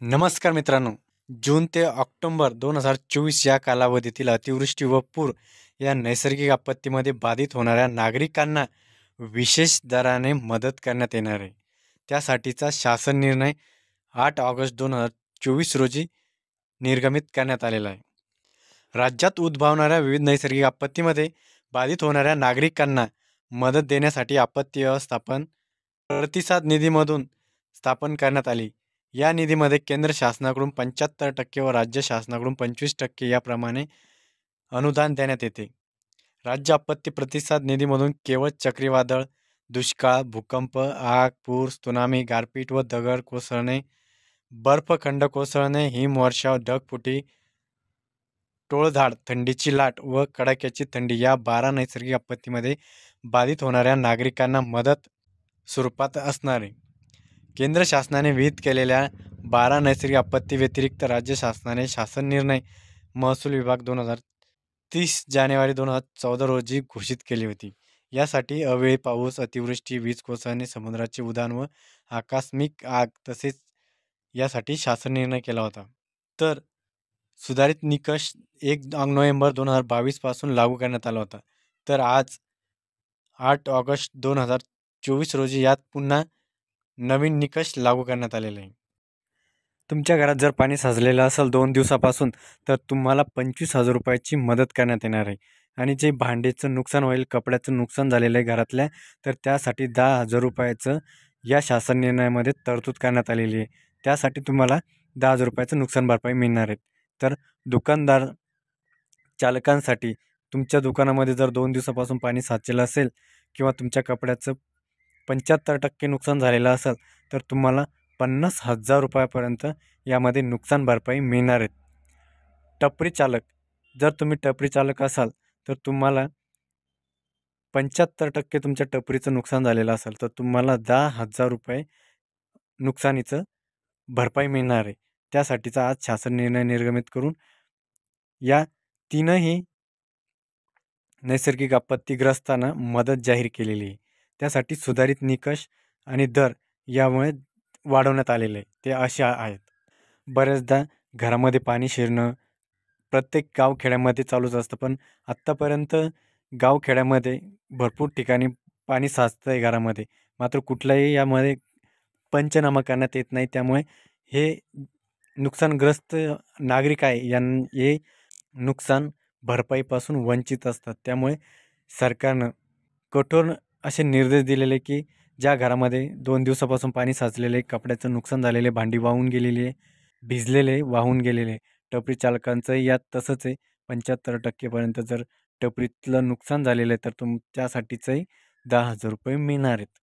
नमस्कार मित्रांनो. जून ते ऑक्टोबर 2024 या कालावधीतील अतिवृष्टी व पूर या नैसर्गिक आपत्तीमध्ये बाधित होणाऱ्या नागरिकांना विशेष दराने मदत करण्यात येणार आहे. त्यासाठीचा शासन निर्णय 8 ऑगस्ट 2024 रोजी निर्गमित करण्यात आलेला आहे. राज्यात उद्भवणाऱ्या विविध नैसर्गिक आपत्तीमध्ये बाधित होणाऱ्या नागरिकांना मदत देण्यासाठी आपत्ती व्यवस्थापन प्रतिसाद निधीमधून स्थापन करण्यात आली. या निधीमध्ये केंद्र शासनाकडून 75% व राज्य शासनाकडून 25% याप्रमाणे अनुदान देण्यात येते. राज्य आपत्ती प्रतिसाद निधीमधून केवळ चक्रीवादळ, दुष्काळ, भूकंप, आग, पूर, त्सुनामी, गारपीट व दगड कोसळणे, बर्फखंड कोसळणे, हिमवर्षाव, ढगफुटी, टोळधाड, थंडीची लाट व कडाक्याची थंडी या 12 नैसर्गिक आपत्तीमध्ये बाधित होणाऱ्या नागरिकांना मदत स्वरूपात असणार आहे. केंद्र शासनाने विहित केलेल्या 12 नैसर्गिक आपत्ती व्यतिरिक्त राज्य शासनाने शासन निर्णय महसूल विभाग 30 जानेवारी 2014 रोजी घोषित केली होती. यासाठी अवेळी पाऊस, अतिवृष्टी, वीज कोसळणे, समुद्राचे उधाण व आकस्मिक आग तसेच यासाठी शासन निर्णय केला होता. तर सुधारित निकष 1 नोव्हेंबर 2022 पासून लागू करण्यात आला होता. तर आज 8 ऑगस्ट 2024 रोजी यात पुन्हा नवीन निकष लागू करण्यात आलेले आहे. तुमच्या घरात जर पाणी साचलेलं असेल 2 दिवसापासून तर तुम्हाला 25,000 रुपयाची मदत करण्यात येणार आहे. आणि जे भांडेचं नुकसान होईल, कपड्याचं नुकसान झालेलं आहे घरातल्या, तर त्यासाठी 10,000 रुपयाचं या शासन निर्णयामध्ये तरतूद करण्यात आलेली आहे. त्यासाठी तुम्हाला 10,000 रुपयाचं नुकसान भरपाई मिळणार आहे. तर दुकानदार चालकांसाठी तुमच्या दुकानामध्ये जर 2 दिवसापासून पाणी साचलेलं असेल किंवा तुमच्या कपड्याचं 75% नुकसान झालेलं असेल तर तुम्हाला 50,000 रुपयापर्यंत यामध्ये नुकसान भरपाई मिळणार आहेत. टपरी चालक, जर तुम्ही टपरी चालक असाल तर तुम्हाला 75% तुमच्या टपरीचं नुकसान झालेलं असेल तर तुम्हाला 10,000 रुपये नुकसानीचं भरपाई मिळणार आहे. त्यासाठीचा आज शासन निर्णय निर्गमित करून या तीनही नैसर्गिक आपत्तीग्रस्तांना मदत जाहीर केलेली आहे. त्यासाठी सुधारित निकष आणि दर यामुळे वाढवण्यात आलेले आहे. ते असे आहेत. बऱ्याचदा घरामध्ये पाणी शिरणं प्रत्येक गावखेड्यामध्ये चालूच असतं, पण आत्तापर्यंत गावखेड्यामध्ये भरपूर ठिकाणी पाणी साचतं आहे घरामध्ये, मात्र कुठलाही यामध्ये पंचनामा करण्यात येत नाही. त्यामुळे हे नुकसानग्रस्त नागरिक आहे हे नुकसान भरपाईपासून वंचित असतात. त्यामुळे सरकारनं कठोर असे निर्देश दिलेले की ज्या घरामध्ये 2 दिवसापासून पाणी साचलेले, कपड्याचं नुकसान झालेले, भांडी वाहून गेलेली आहे, भिजलेले, वाहून गेलेले, टपरी चालकांचंही यात तसंच आहे. 75% पर्यंत जर टपरीतलं नुकसान झालेलं आहे तर त्यासाठीचंही 10,000 रुपये मिळणार आहेत.